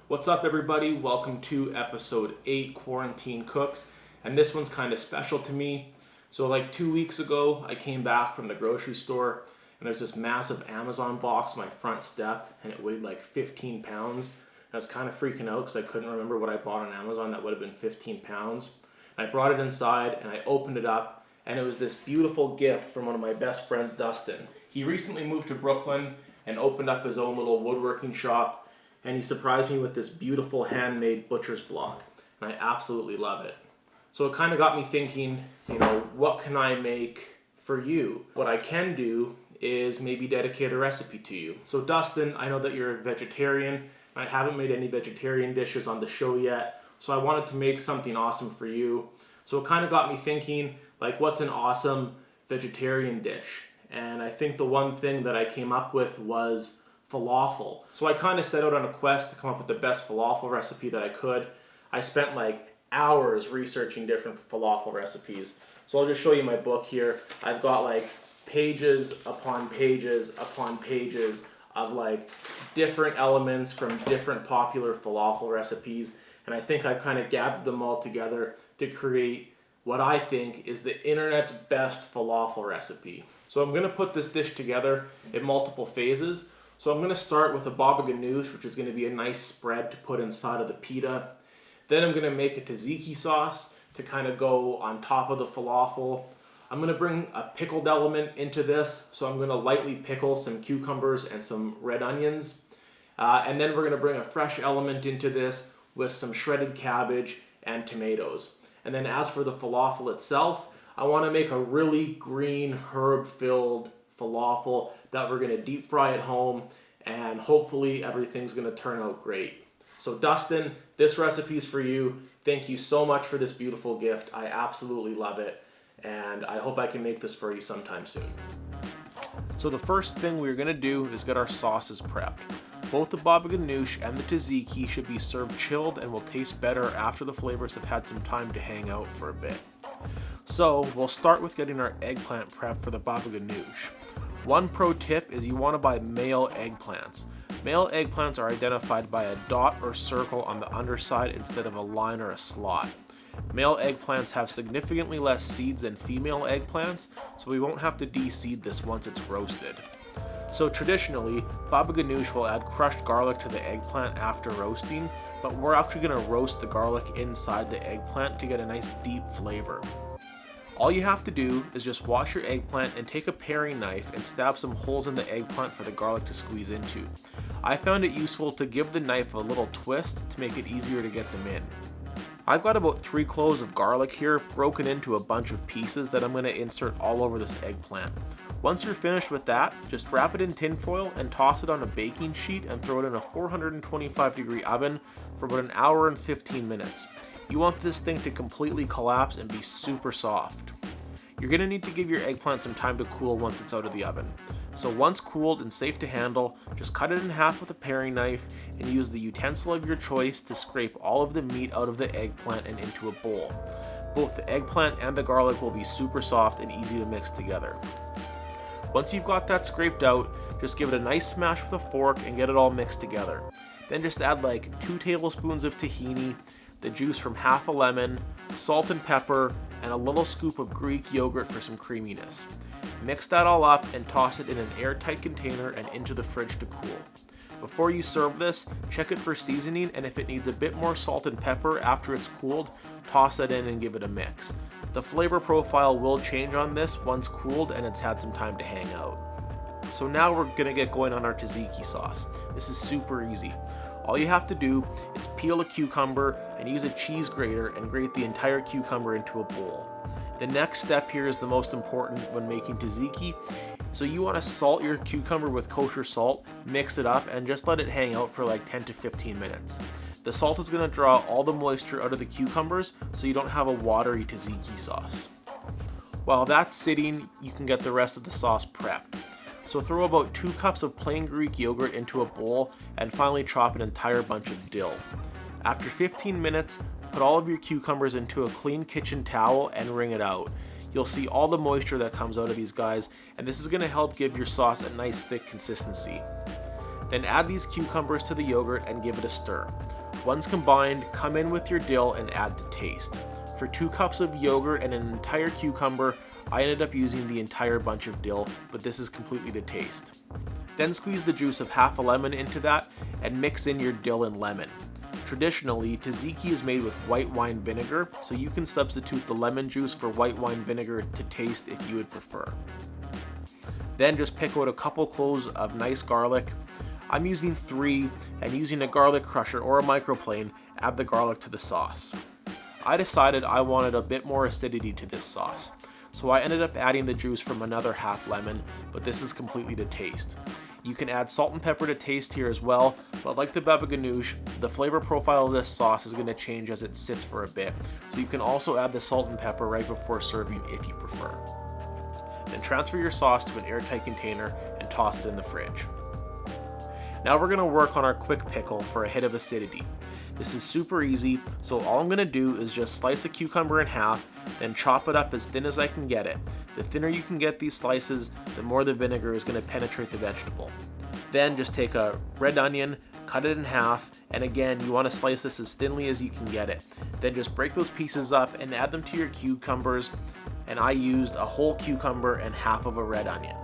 What's up, everybody? Welcome to episode 8, Quarantine Cooks. And this one's kind of special to me. So like 2 weeks ago, I came back from the grocery store and there's this massive Amazon box on my front step and it weighed like 15 pounds. I was kind of freaking out because I couldn't remember what I bought on Amazon that would have been 15 pounds. And I brought it inside and I opened it up and it was this beautiful gift from one of my best friends, Dustin. He recently moved to Brooklyn and opened up his own little woodworking shop, and he surprised me with this beautiful handmade butcher's block, and I absolutely love it. So it kind of got me thinking, what can I make for you? What I can do is maybe dedicate a recipe to you. So Dustin, I know that you're a vegetarian. I haven't made any vegetarian dishes on the show yet, so I wanted to make something awesome for you. So it kind of got me thinking, like, what's an awesome vegetarian dish? And I think the one thing that I came up with was falafel. So I kind of set out on a quest to come up with the best falafel recipe that I could. I spent like hours researching different falafel recipes. So I'll just show you my book here. I've got like pages upon pages upon pages of like different elements from different popular falafel recipes. And I think I've kind of gathered them all together to create what I think is the internet's best falafel recipe. So I'm going to put this dish together in multiple phases. So I'm going to start with a baba ganoush, which is going to be a nice spread to put inside of the pita. Then I'm going to make a tzatziki sauce to kind of go on top of the falafel. I'm going to bring a pickled element into this. So I'm going to lightly pickle some cucumbers and some red onions. And then we're going to bring a fresh element into this with some shredded cabbage and tomatoes. And then as for the falafel itself, I want to make a really green herb-filled falafel that we're going to deep fry at home, and hopefully everything's going to turn out great. So Dustin, this recipe's for you. Thank you so much for this beautiful gift. I absolutely love it, and I hope I can make this for you sometime soon. So the first thing we're going to do is get our sauces prepped. Both the baba ganoush and the tzatziki should be served chilled and will taste better after the flavors have had some time to hang out for a bit. So we'll start with getting our eggplant prep for the baba ganoush. One pro tip is you want to buy male eggplants. Male eggplants are identified by a dot or circle on the underside instead of a line or a slot. Male eggplants have significantly less seeds than female eggplants, so we won't have to de-seed this once it's roasted. So traditionally, baba ganoush will add crushed garlic to the eggplant after roasting, but we're actually going to roast the garlic inside the eggplant to get a nice deep flavor. All you have to do is just wash your eggplant and take a paring knife and stab some holes in the eggplant for the garlic to squeeze into. I found it useful to give the knife a little twist to make it easier to get them in. I've got about 3 cloves of garlic here broken into a bunch of pieces that I'm going to insert all over this eggplant. Once you're finished with that, just wrap it in tin foil and toss it on a baking sheet and throw it in a 425-degree oven for about an hour and 15 minutes. You want this thing to completely collapse and be super soft. You're going to need to give your eggplant some time to cool once it's out of the oven. So once cooled and safe to handle, just cut it in half with a paring knife and use the utensil of your choice to scrape all of the meat out of the eggplant and into a bowl. Both the eggplant and the garlic will be super soft and easy to mix together. Once you've got that scraped out, just give it a nice smash with a fork and get it all mixed together. Then just add like 2 tablespoons of tahini, the juice from half a lemon, salt and pepper, and a little scoop of Greek yogurt for some creaminess. Mix that all up and toss it in an airtight container and into the fridge to cool. Before you serve this, check it for seasoning, and if it needs a bit more salt and pepper after it's cooled, toss that in and give it a mix. The flavor profile will change on this once cooled and it's had some time to hang out. So now we're gonna get going on our tzatziki sauce. This is super easy. All you have to do is peel a cucumber and use a cheese grater and grate the entire cucumber into a bowl. The next step here is the most important when making tzatziki. So you want to salt your cucumber with kosher salt, mix it up, and just let it hang out for like 10 to 15 minutes. The salt is going to draw all the moisture out of the cucumbers so you don't have a watery tzatziki sauce. While that's sitting, you can get the rest of the sauce prepped. So throw about 2 cups of plain Greek yogurt into a bowl and finally chop an entire bunch of dill. After 15 minutes, put all of your cucumbers into a clean kitchen towel and wring it out. You'll see all the moisture that comes out of these guys, and this is going to help give your sauce a nice thick consistency. Then add these cucumbers to the yogurt and give it a stir. Once combined, come in with your dill and add to taste. For 2 cups of yogurt and an entire cucumber, I ended up using the entire bunch of dill, but this is completely to taste. Then squeeze the juice of half a lemon into that and mix in your dill and lemon. Traditionally, tzatziki is made with white wine vinegar, so you can substitute the lemon juice for white wine vinegar to taste if you would prefer. Then just pick out a couple cloves of nice garlic. I'm using 3, and using a garlic crusher or a microplane, add the garlic to the sauce. I decided I wanted a bit more acidity to this sauce, so I ended up adding the juice from another half lemon, but this is completely to taste. You can add salt and pepper to taste here as well, but like the baba ganoush, the flavor profile of this sauce is going to change as it sits for a bit, so you can also add the salt and pepper right before serving if you prefer. Then transfer your sauce to an airtight container and toss it in the fridge. Now we're going to work on our quick pickle for a hit of acidity. This is super easy, so all I'm going to do is just slice a cucumber in half, then chop it up as thin as I can get it. The thinner you can get these slices, the more the vinegar is going to penetrate the vegetable. Then just take a red onion, cut it in half, and again, you want to slice this as thinly as you can get it. Then just break those pieces up and add them to your cucumbers, and I used a whole cucumber and half of a red onion.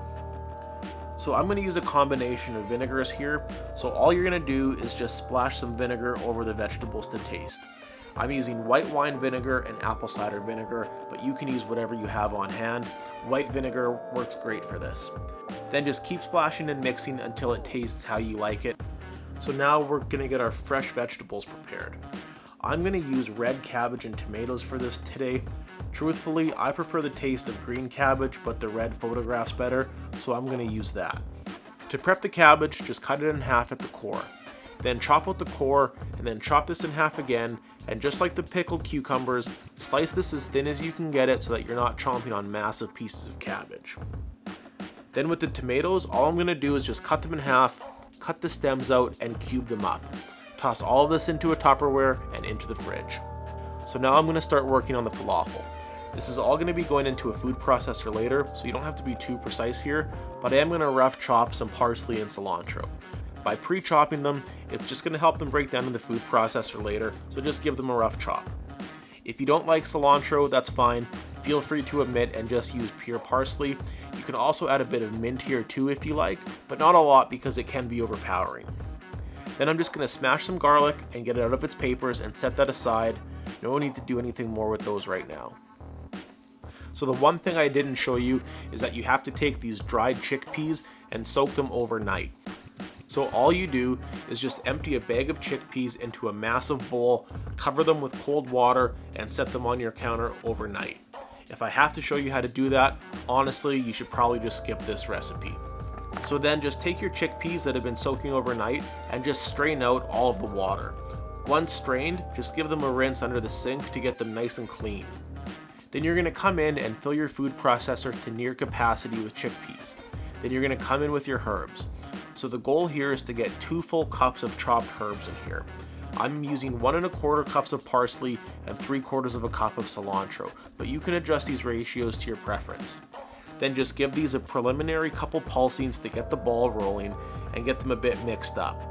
So I'm going to use a combination of vinegars here, so all you're going to do is just splash some vinegar over the vegetables to taste. I'm using white wine vinegar and apple cider vinegar, but you can use whatever you have on hand. White vinegar works great for this. Then just keep splashing and mixing until it tastes how you like it. So now we're going to get our fresh vegetables prepared. I'm going to use red cabbage and tomatoes for this today. Truthfully, I prefer the taste of green cabbage, but the red photographs better, so I'm going to use that. To prep the cabbage, just cut it in half at the core. Then chop out the core, and then chop this in half again, and just like the pickled cucumbers, slice this as thin as you can get it so that you're not chomping on massive pieces of cabbage. Then with the tomatoes, all I'm going to do is just cut them in half, cut the stems out, and cube them up. Toss all of this into a Tupperware and into the fridge. So now I'm going to start working on the falafel. This is all going to be going into a food processor later, so you don't have to be too precise here, but I am going to rough chop some parsley and cilantro. By pre-chopping them, it's just going to help them break down in the food processor later, so just give them a rough chop. If you don't like cilantro, that's fine. Feel free to omit and just use pure parsley. You can also add a bit of mint here too if you like, but not a lot because it can be overpowering. Then I'm just going to smash some garlic and get it out of its papers and set that aside. No need to do anything more with those right now. So the one thing I didn't show you is that you have to take these dried chickpeas and soak them overnight. So all you do is just empty a bag of chickpeas into a massive bowl, cover them with cold water, and set them on your counter overnight. If I have to show you how to do that, honestly, you should probably just skip this recipe. So then just take your chickpeas that have been soaking overnight and just strain out all of the water. Once strained, just give them a rinse under the sink to get them nice and clean. Then you're going to come in and fill your food processor to near capacity with chickpeas. Then you're going to come in with your herbs. So the goal here is to get 2 full cups of chopped herbs in here. I'm using 1 1/4 cups of parsley and 3/4 of a cup of cilantro, but you can adjust these ratios to your preference. Then just give these a preliminary couple pulsings to get the ball rolling and get them a bit mixed up.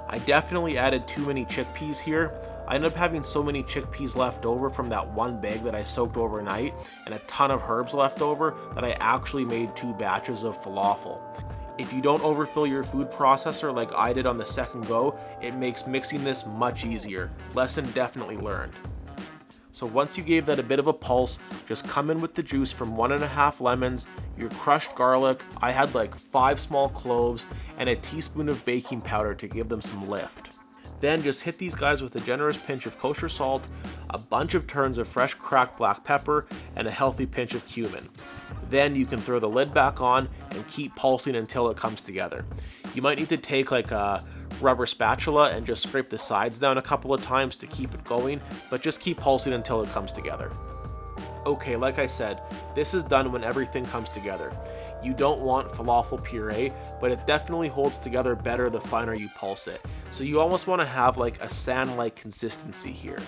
I definitely added too many chickpeas here. I ended up having so many chickpeas left over from that one bag that I soaked overnight and a ton of herbs left over that I actually made 2 batches of falafel. If you don't overfill your food processor like I did on the second go, it makes mixing this much easier. Lesson definitely learned. So once you gave that a bit of a pulse, just come in with the juice from 1 1/2 lemons, your crushed garlic, I had like 5 small cloves, and a teaspoon of baking powder to give them some lift. Then just hit these guys with a generous pinch of kosher salt, a bunch of turns of fresh cracked black pepper, and a healthy pinch of cumin. Then you can throw the lid back on and keep pulsing until it comes together. You might need to take like a rubber spatula and just scrape the sides down a couple of times to keep it going, but just keep pulsing until it comes together. Okay, like I said, this is done when everything comes together. You don't want falafel puree, but it definitely holds together better the finer you pulse it. So you almost want to have like a sand-like consistency here.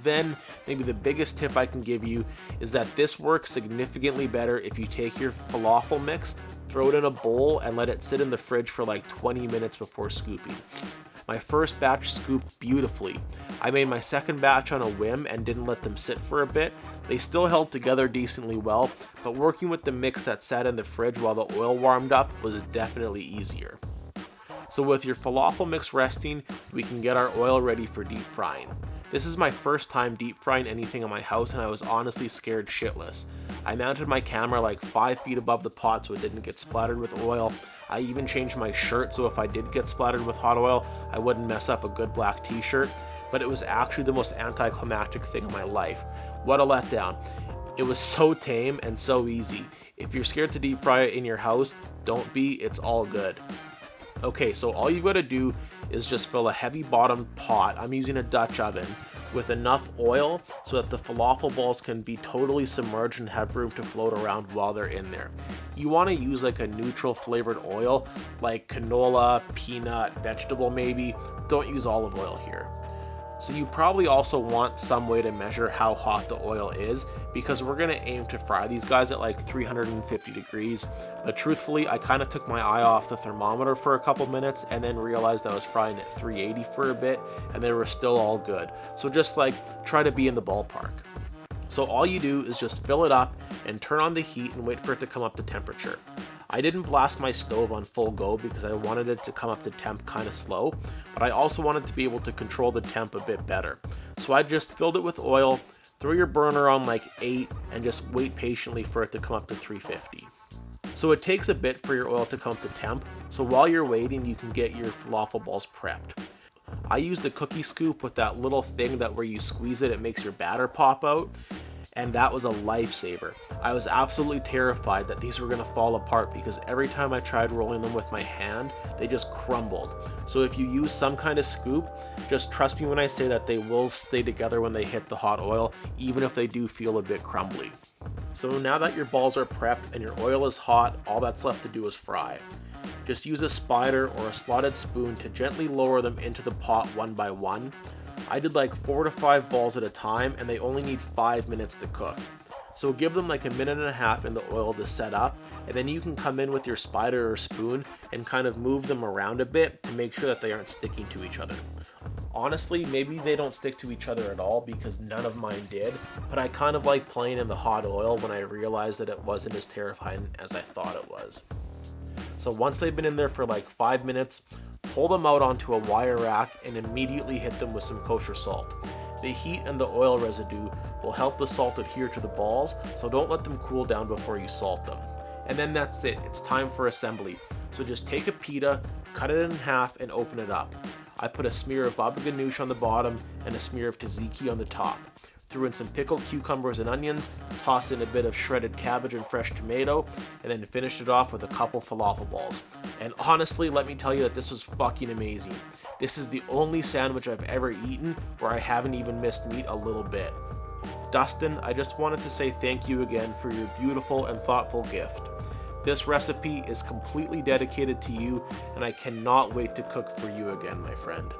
Then, maybe the biggest tip I can give you is that this works significantly better if you take your falafel mix, throw it in a bowl, and let it sit in the fridge for like 20 minutes before scooping. My first batch scooped beautifully. I made my second batch on a whim and didn't let them sit for a bit. They still held together decently well, but working with the mix that sat in the fridge while the oil warmed up was definitely easier. So with your falafel mix resting, we can get our oil ready for deep frying. This is my first time deep frying anything in my house, and I was honestly scared shitless. I mounted my camera like 5 feet above the pot so it didn't get splattered with oil. I even changed my shirt so if I did get splattered with hot oil, I wouldn't mess up a good black t-shirt, but it was actually the most anticlimactic thing in my life. What a letdown. It was so tame and so easy. If you're scared to deep fry it in your house, don't be, it's all good. Okay, so all you've got to do is just fill a heavy bottomed pot, I'm using a Dutch oven, with enough oil so that the falafel balls can be totally submerged and have room to float around while they're in there. You want to use like a neutral flavored oil, like canola, peanut, vegetable maybe. Don't use olive oil here. So you probably also want some way to measure how hot the oil is, because we're gonna aim to fry these guys at like 350 degrees. But truthfully, I kind of took my eye off the thermometer for a couple minutes and then realized I was frying at 380 for a bit and they were still all good. So just like try to be in the ballpark. So all you do is just fill it up and turn on the heat and wait for it to come up to temperature. I didn't blast my stove on full go because I wanted it to come up to temp kind of slow, but I also wanted to be able to control the temp a bit better. So I just filled it with oil, throw your burner on like 8, and just wait patiently for it to come up to 350. So it takes a bit for your oil to come up to temp, so while you're waiting you can get your falafel balls prepped. I used a cookie scoop with that little thing that where you squeeze it, it makes your batter pop out, and that was a lifesaver. I was absolutely terrified that these were going to fall apart because every time I tried rolling them with my hand, they just crumbled. So if you use some kind of scoop, just trust me when I say that they will stay together when they hit the hot oil, even if they do feel a bit crumbly. So now that your balls are prepped and your oil is hot, all that's left to do is fry. Just use a spider or a slotted spoon to gently lower them into the pot one by one. I did like 4 to 5 balls at a time and they only need 5 minutes to cook. So give them like a minute and a half in the oil to set up, and then you can come in with your spider or spoon and kind of move them around a bit to make sure that they aren't sticking to each other. Honestly, maybe they don't stick to each other at all because none of mine did, but I kind of like playing in the hot oil when I realized that it wasn't as terrifying as I thought it was. So once they've been in there for like 5 minutes, pull them out onto a wire rack and immediately hit them with some kosher salt. The heat and the oil residue will help the salt adhere to the balls, so don't let them cool down before you salt them. And then that's it, it's time for assembly. So just take a pita, cut it in half, and open it up. I put a smear of baba ganoush on the bottom and a smear of tzatziki on the top. Threw in some pickled cucumbers and onions, tossed in a bit of shredded cabbage and fresh tomato, and then finished it off with a couple falafel balls. And honestly, let me tell you that this was fucking amazing. This is the only sandwich I've ever eaten where I haven't even missed meat a little bit. Dustin, I just wanted to say thank you again for your beautiful and thoughtful gift. This recipe is completely dedicated to you, and I cannot wait to cook for you again, my friend.